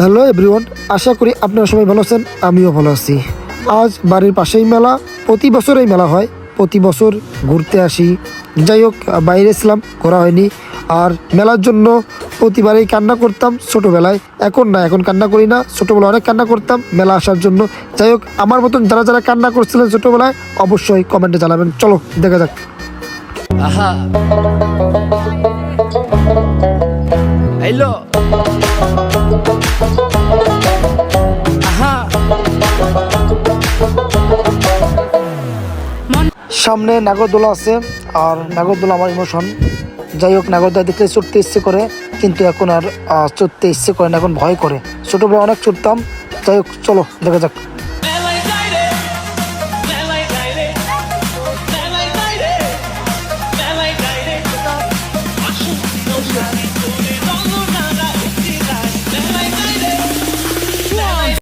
Hello everyone, আশা করি আপনারা সবাই ভালো আছেন। আমিও ভালো আছি। আজ বাড়ির পাশেই মেলা, প্রতি বছরেই মেলা হয়, প্রতি বছর ঘুরতে আসি। যাই হোক, বাইরে ছিলাম, ঘোরা হয়নি। আর মেলার জন্য প্রতিবারেই কান্না করতাম ছোটোবেলায়, এখন না, এখন কান্না করি না। ছোটোবেলায় অনেক কান্না করতাম মেলা আসার জন্য। যাই হোক, আমার মতন যারা যারা কান্না করছিলেন ছোটোবেলায় অবশ্যই কমেন্টে জানাবেন। চলো দেখা যাক। আহা হ্যালো আহা সামনে নাগরদোলা আছে, আর নাগরদোলা আমার ইমোশন। যাই হোক, নাগরদোলা দেখলে চড়তে ইচ্ছে করে, কিন্তু এখন আর চড়তে ইচ্ছে করে না, এখন ভয় করে। ছোটোবেলায় অনেক চড়তাম। যাই হোক, চলো দেখা যাক।